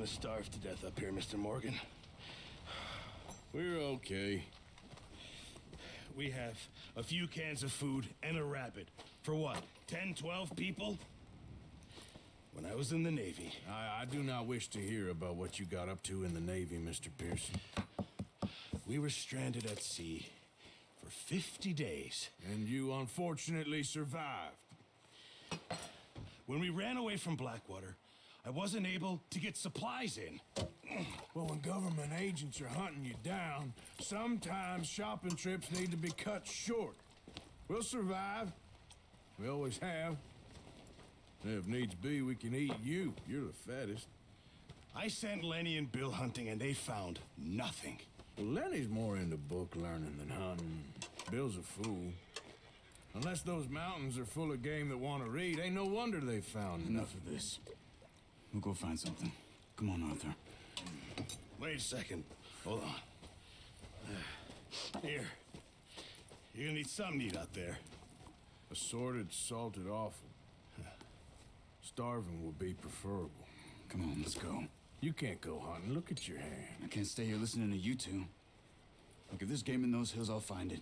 gonna starve to death up here, Mr. Morgan. We're okay. We have a few cans of food and a rabbit. For what, 10, 12 people? When I was in the Navy... I do not wish to hear about what you got up to in the Navy, Mr. Pearson. We were stranded at sea for 50 days. And you unfortunately survived. When we ran away from Blackwater, I wasn't able to get supplies in. Well, when government agents are hunting you down, sometimes shopping trips need to be cut short. We'll survive. We always have. And if needs be, we can eat you. You're the fattest. I sent Lenny and Bill hunting, and they found nothing. Well, Lenny's more into book learning than hunting. Bill's a fool. Unless those mountains are full of game that want to read, ain't no wonder they found Enough of this. We'll go find something. Come on, Arthur. Wait a second. Hold on. Here. You're gonna need something to eat out there. Assorted, salted offal. Starving would be preferable. Come on, let's go. You can't go hunting. Look at your hand. I can't stay here listening to you two. Look, if there's game in those hills, I'll find it.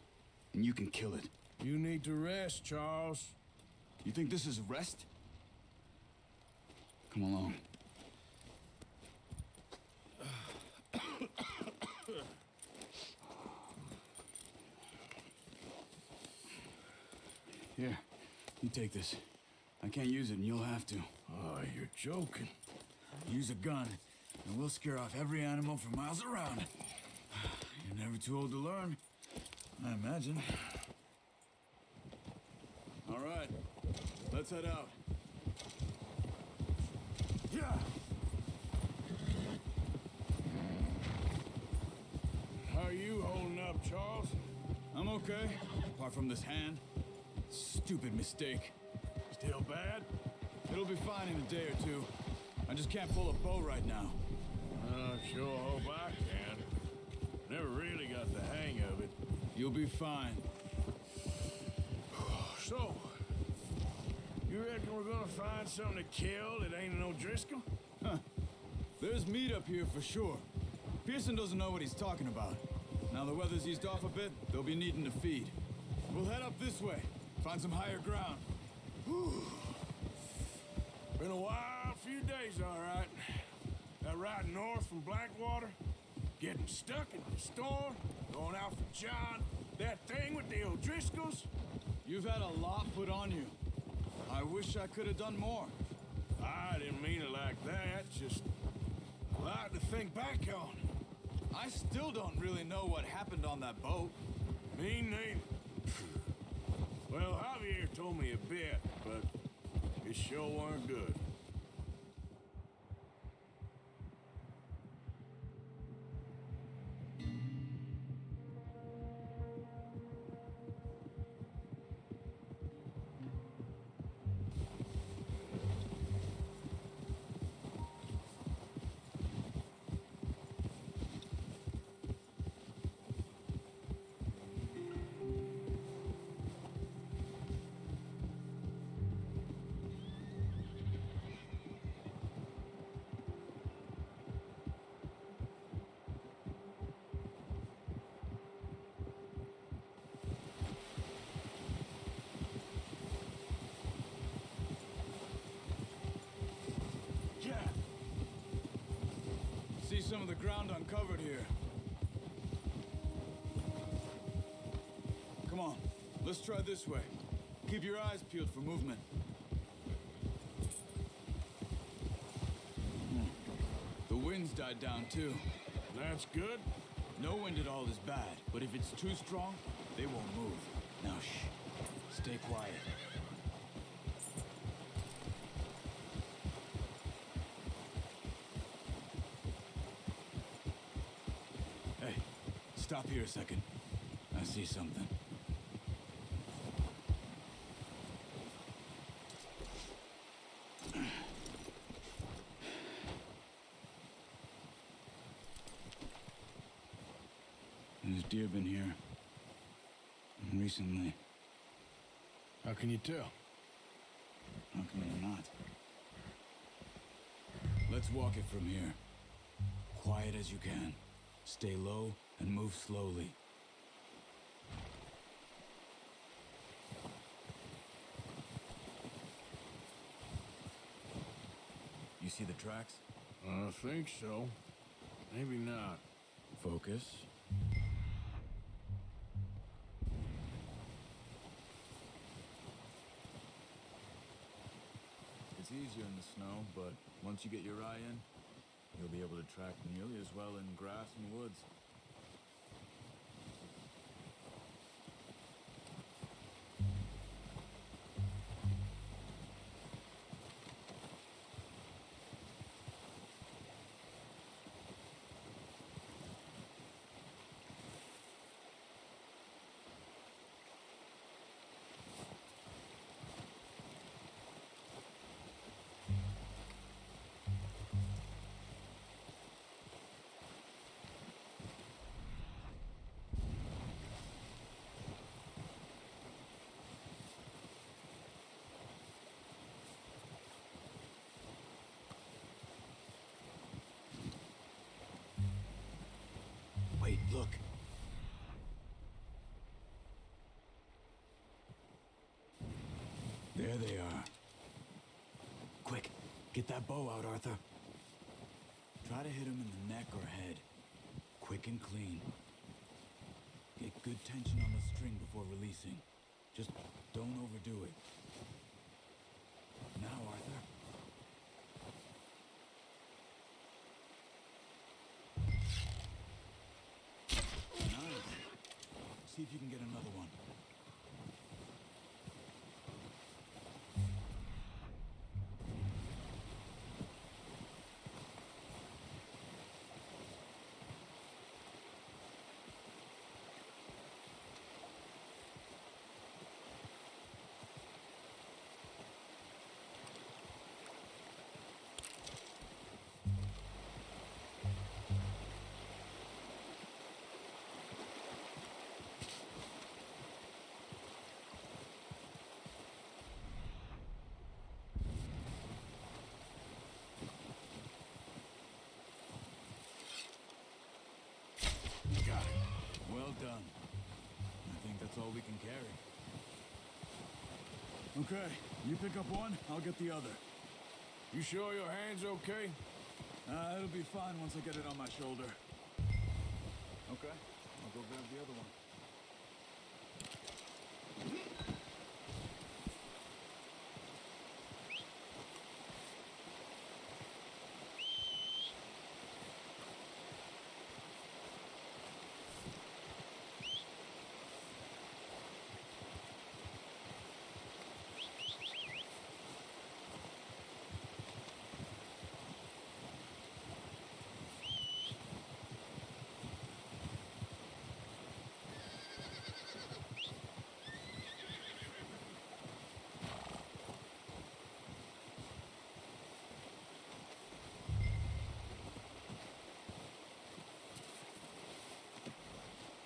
And you can kill it. You need to rest, Charles. You think this is rest? Come along. Here, you take this. I can't use it, and you'll have to. Oh, you're joking. Use a gun, and we'll scare off every animal for miles around. You're never too old to learn, I imagine. All right, let's head out. Yeah. How are you holding up, Charles? I'm okay, apart from this hand. Stupid mistake. Still bad? It'll be fine in a day or two. I just can't pull a bow right now. Sure hope I can. Never really got the hang of it. You'll be fine. So, you reckon we're gonna find something to kill that ain't no Driscoll? Huh. There's meat up here for sure. Pearson doesn't know what he's talking about. Now the weather's eased off a bit, they'll be needing to feed. We'll head up this way, find some higher ground. Whew. Been a wild few days, all right. That ride north from Blackwater, getting stuck in the storm, going out for John, that thing with the O'Driscolls. You've had a lot put on you. I wish I could have done more. I didn't mean it like that, just a lot to think back on. I still don't really know what happened on that boat. Me neither. Well, Javier told me a bit, but it sure weren't good. See some of the ground uncovered here. Come on, let's try this way. Keep your eyes peeled for movement. The wind's died down too. That's good. No wind at all is bad, but if it's too strong, they won't move. Now shh, stay quiet. Hey, stop here a second. I see something. There's deer been here. Recently. How can you tell? How can you not? Let's walk it from here. quiet as you can. Stay low and move slowly. You see the tracks? I think so. Maybe not. Focus. It's easier in the snow, but once you get your eye in, you'll be able to track nearly as well in grass and woods. Wait, look. There they are. Quick, get that bow out, Arthur. Try to hit him in the neck or head. Quick and clean. Get good tension on the string before releasing. Just don't overdo it. Now, Arthur. Nice. See if you can get another one. Got it. Well done. I think that's all we can carry. Okay, you pick up one, I'll get the other. You sure your hand's okay? It'll be fine once I get it on my shoulder. Okay, I'll go grab the other one.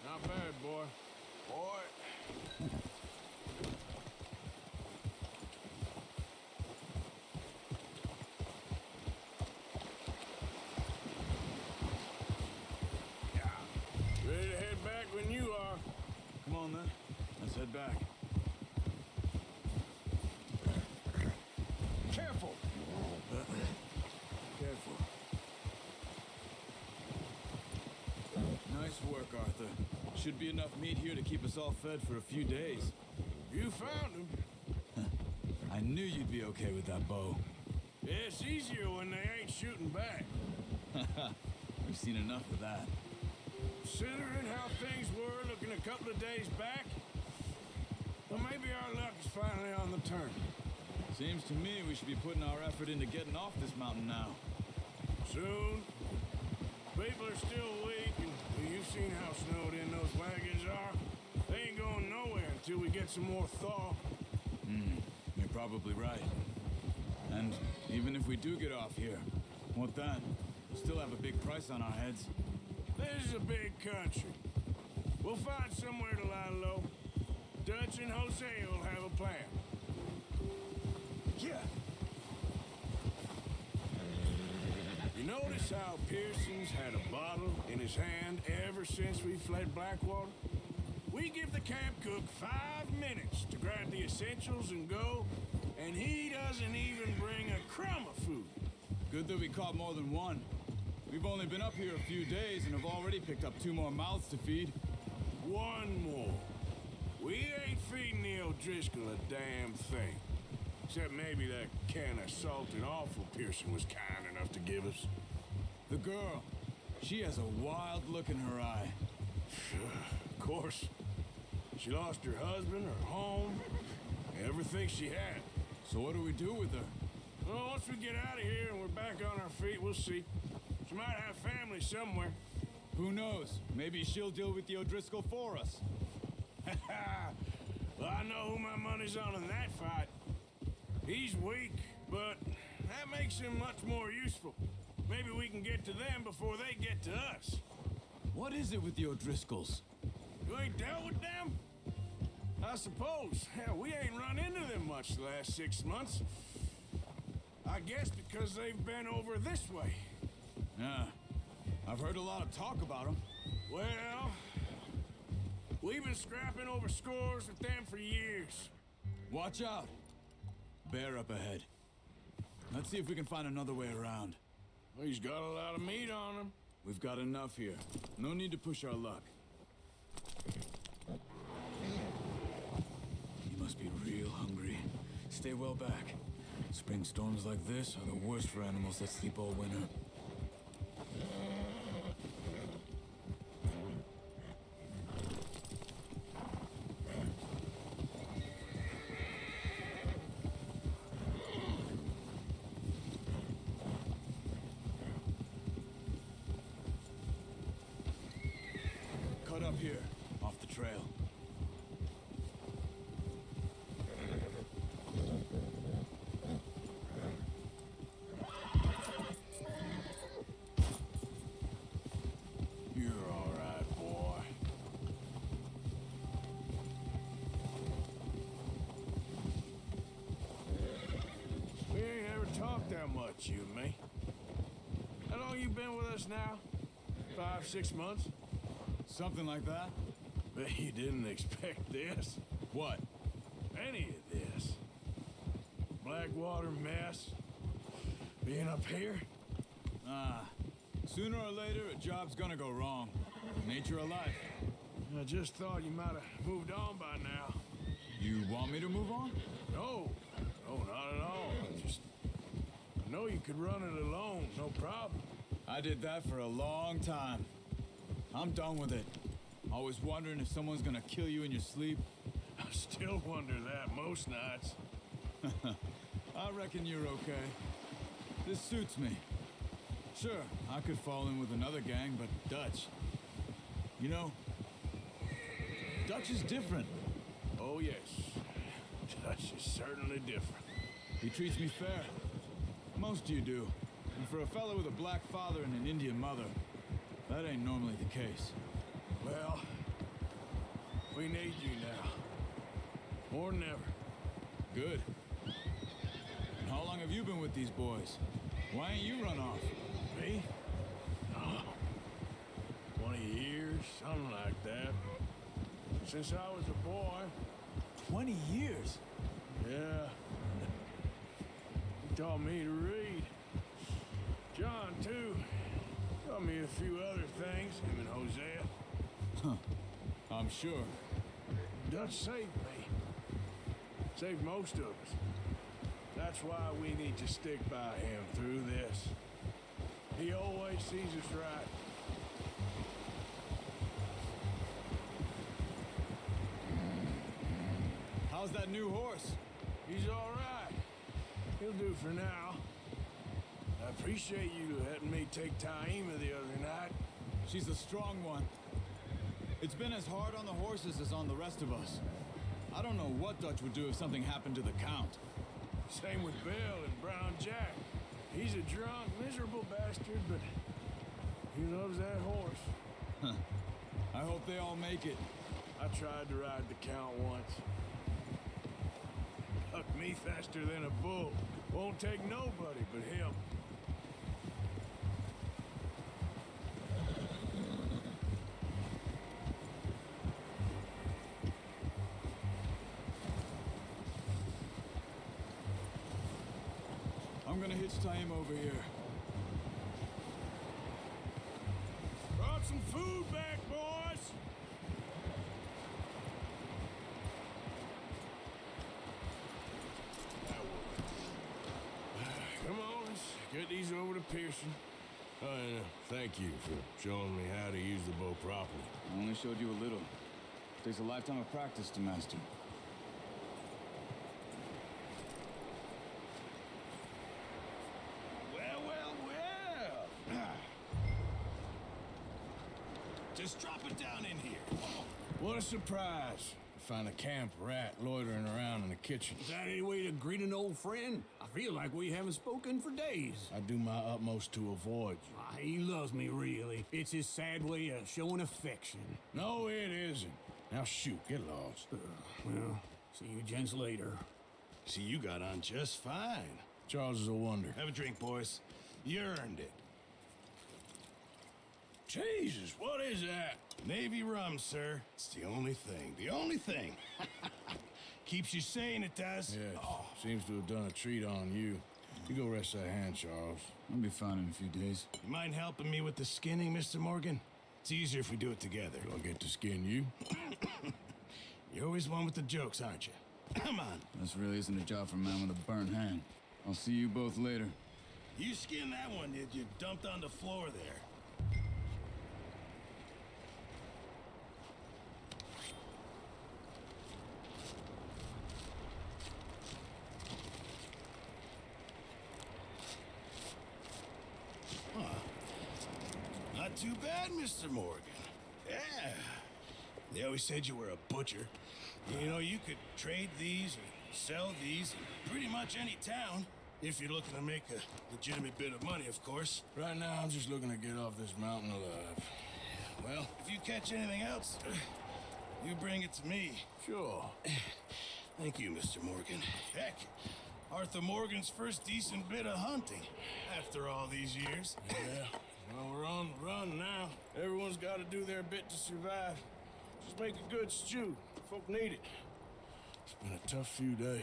Not bad, boy. Boy. Ready to head back when you are. Come on then, let's head back. Careful. Careful. Nice work, Arthur. Should be enough meat here to keep us all fed for a few days. You found him. I knew you'd be okay with that bow. Yeah, it's easier when they ain't shooting back. We've seen enough of that. Considering how things were looking a couple of days back, well, maybe our luck is finally on the turn. Seems to me we should be putting our effort into getting off this mountain now. Soon. People are still weak, and you've seen how snowed in those wagons are. They ain't going nowhere until we get some more thaw. You're probably right. And even if we do get off here, what then? We'll still have a big price on our heads. This is a big country. We'll find somewhere to lie low. Dutch and Jose will have a plan. Yeah. You know notice how Pearson's had a bottle in his hand ever since we fled Blackwater? We give the camp cook 5 minutes to grab the essentials and go, and he doesn't even bring a crumb of food. Good that we caught more than one. We've only been up here a few days and have already picked up 2 more mouths to feed. 1 more. We ain't feeding the O'Driscoll a damn thing. Except maybe that can of salted offal Pearson was kind enough to give us. The girl, she has a wild look in her eye. Of course. She lost her husband, her home, everything she had. So what do we do with her? Well, once we get out of here and we're back on our feet, we'll see. She might have family somewhere. Who knows? Maybe she'll deal with the O'Driscoll for us. Well, I know who my money's on in that fight. He's weak, but that makes him much more useful. Maybe we can get to them before they get to us. What is it with the O'Driscolls? You ain't dealt with them? I suppose. Hell, we ain't run into them much the last 6 months. I guess because they've been over this way. Yeah, I've heard a lot of talk about them. Well, we've been scrapping over scores with them for years. Watch out. Bear up ahead. Let's see if we can find another way around. Well, he's got a lot of meat on him. We've got enough here. No need to push our luck. You must be real hungry. Stay well back. Spring storms like this are the worst for animals that sleep all winter. Cut up here, off the trail. You're all right, boy. We ain't ever talked that much, you and me. How long you been with us now? 5, 6 months? Something like that? Bet you didn't expect this. What? Any of this. Blackwater mess. Being up here. Sooner or later, a job's gonna go wrong. Nature of life. I just thought you might have moved on by now. You want me to move on? No, not at all. I know you could run it alone, no problem. I did that for a long time. I'm done with it. Always wondering if someone's gonna kill you in your sleep. I still wonder that most nights. I reckon you're okay. This suits me. Sure, I could fall in with another gang, but Dutch. You know, Dutch is different. Oh, yes. Dutch is certainly different. He treats me fair. Most of you do. And for a fellow with a black father and an Indian mother, that ain't normally the case. Well, we need you now. More than ever. Good. And how long have you been with these boys? Why ain't you run off? Me? Oh, 20 years, something like that. Since I was a boy. 20 years? Yeah. He taught me to read. John, too. Taught me a few other things, him and Hosea. Huh. I'm sure. Dutch saved me. Saved most of us. That's why we need to stick by him through this. He always sees us right. How's that new horse? He's all right. He'll do for now. I appreciate you letting me take Taima the other night. She's a strong one. It's been as hard on the horses as on the rest of us. I don't know what Dutch would do if something happened to the Count. Same with Bill and Brown Jack. He's a drunk, miserable bastard, but he loves that horse. I hope they all make it. I tried to ride the Count once. Hucked me faster than a bull. Won't take nobody but him. It's time over here. Brought some food back, boys. Come on, let's get these over to Pearson. Oh, and thank you for showing me how to use the bow properly. I only showed you a little. Takes a lifetime of practice to master. Well, well, well. Just drop it down in here. What a surprise. To find a camp rat loitering around in the kitchen. Is that any way to greet an old friend? I feel like we haven't spoken for days. I do my utmost to avoid you. He loves me, really. It's his sad way of showing affection. No, it isn't. Now shoot, get lost. Well, see you gents later. See, you got on just fine. Charles is a wonder. Have a drink, boys. You earned it. Jesus, what is that? Navy rum, sir. It's the only thing. The only thing. Keeps you sane, it does. Yes, seems to have done a treat on you. You go rest that hand, Charles. I'll be fine in a few days. You mind helping me with the skinning, Mr. Morgan? It's easier if we do it together. Do I get to skin you? You're always one with the jokes, aren't you? Come on. This really isn't a job for a man with a burnt hand. I'll see you both later. You skinned that one, did you? Dumped on the floor there. Not too bad, Mr. Morgan. Yeah. They always said you were a butcher. You know, you could trade these or sell these in pretty much any town. If you're looking to make a legitimate bit of money, of course. Right now, I'm just looking to get off this mountain alive. Well, if you catch anything else, you bring it to me. Sure. Thank you, Mr. Morgan. Heck, Arthur Morgan's first decent bit of hunting after all these years. Yeah. Well, we're on the run now. Everyone's got to do their bit to survive. Just make a good stew. Folk need it. It's been a tough few days.